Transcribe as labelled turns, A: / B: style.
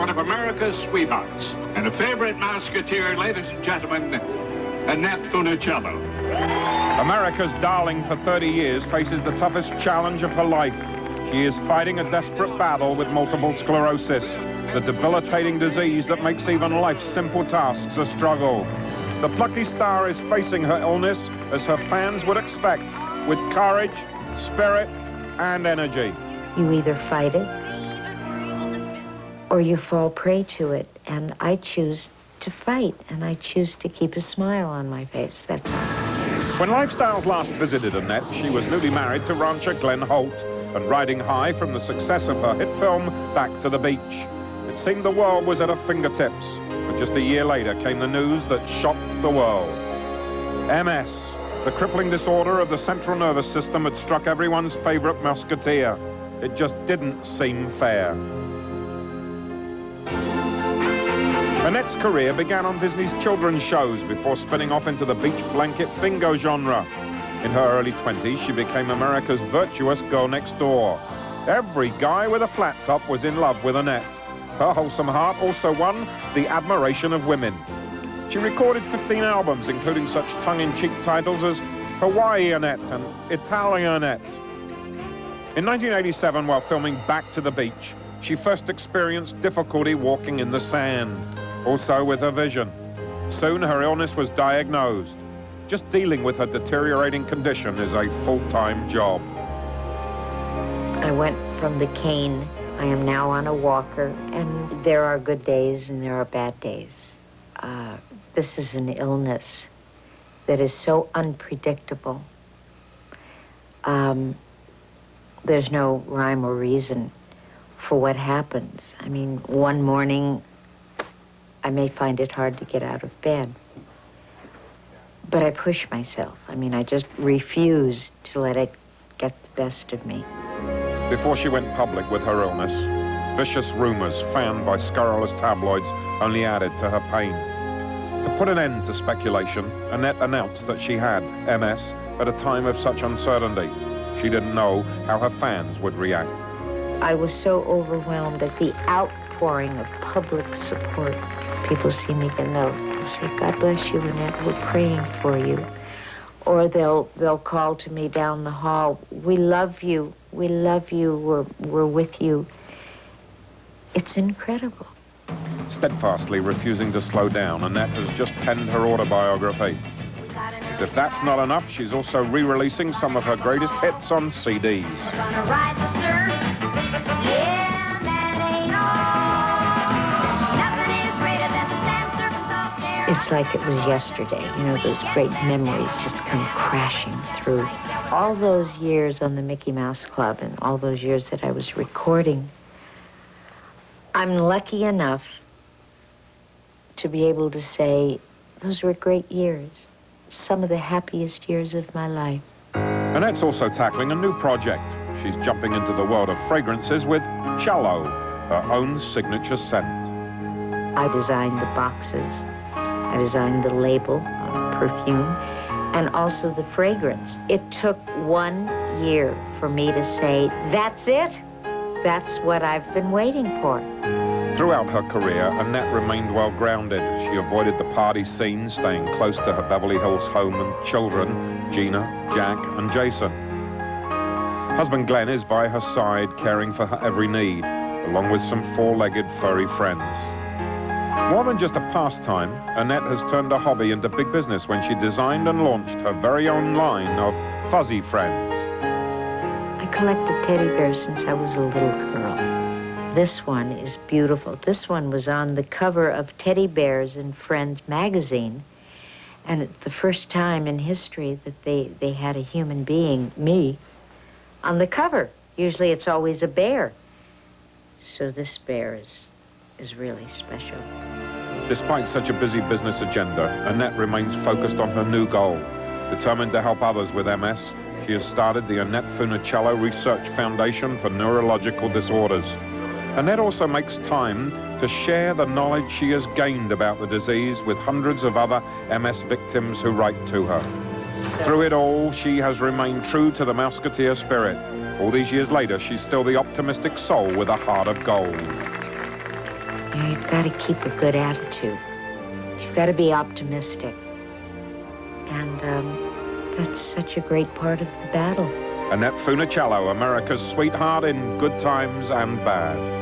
A: one of America's sweethearts and a favorite Musketeer, ladies and gentlemen, Annette Funicello.
B: America's darling for 30 years faces the toughest challenge of her life. She is fighting a desperate battle with multiple sclerosis, the debilitating disease that makes even life's simple tasks a struggle. The plucky star is facing her illness, as her fans would expect, with courage, spirit, and energy.
C: You either fight it or you fall prey to it, and I choose to fight, and I choose to keep a smile on my face, that's all.
B: When Lifestyles last visited Annette, she was newly married to rancher Glenn Holt and riding high from the success of her hit film, Back to the Beach. It seemed the world was at her fingertips, but just a year later came the news that shocked the world. MS, the crippling disorder of the central nervous system, had struck everyone's favorite musketeer. It just didn't seem fair. Annette's career began on Disney's children's shows before spinning off into the beach blanket bingo genre. In her early 20s, she became America's virtuous girl next door. Every guy with a flat top was in love with Annette. Her wholesome heart also won the admiration of women. She recorded 15 albums, including such tongue-in-cheek titles as Hawaii Annette and Italian Annette. In 1987, while filming Back to the Beach, she first experienced difficulty walking in the sand, also with her vision. Soon her illness was diagnosed. Just dealing with her deteriorating condition is a full-time job.
C: I went from the cane. I am now on a walker, and there are good days and there are bad days. This is an illness that is so unpredictable. There's no rhyme or reason for what happens. I mean, one morning, I may find it hard to get out of bed. But I push myself. I mean, I just refuse to let it get the best of me.
B: Before she went public with her illness, vicious rumors fanned by scurrilous tabloids only added to her pain. To put an end to speculation, Annette announced that she had MS at a time of such uncertainty. She didn't know how her fans would react.
C: I was so overwhelmed at the outpouring of public support. People see me and they'll say, "God bless you, Annette, we're praying for you." Or they'll call to me down the hall, "We love you, we're with you." It's incredible.
B: Steadfastly refusing to slow down, Annette has just penned her autobiography. As if that's not enough, she's also re-releasing some of her greatest hits on CDs.
C: It's like it was yesterday. You know, those great memories just come crashing through. All those years on the Mickey Mouse Club and all those years that I was recording, I'm lucky enough to be able to say those were great years, some of the happiest years of my life.
B: Annette's also tackling a new project. She's jumping into the world of fragrances with Cello, her own signature scent.
C: I designed the boxes, I designed the label on the perfume, and also the fragrance. It took 1 year for me to say, that's it. That's what I've been waiting for.
B: Throughout her career, Annette remained well grounded. She avoided the party scene, staying close to her Beverly Hills home and children, Gina, Jack, and Jason. Husband Glenn is by her side, caring for her every need, along with some four-legged furry friends. More than just a pastime, Annette has turned a hobby into big business when she designed and launched her very own line of fuzzy friends.
C: I collected teddy bears since I was a little girl. This one is beautiful. This one was on the cover of Teddy Bears and Friends magazine, and it's the first time in history that they had a human being, me, on the cover. Usually it's always a bear. So this bear is really special.
B: Despite such a busy business agenda, Annette remains focused on her new goal. Determined to help others with MS, she has started the Annette Funicello Research Foundation for Neurological Disorders. Annette also makes time to share the knowledge she has gained about the disease with hundreds of other MS victims who write to her. Through it all, she has remained true to the Musketeer spirit. All these years later, she's still the optimistic soul with a heart of gold.
C: You know, you've got to keep a good attitude. You've got to be optimistic. And that's such a great part of the battle.
B: Annette Funicello, America's sweetheart in good times and bad.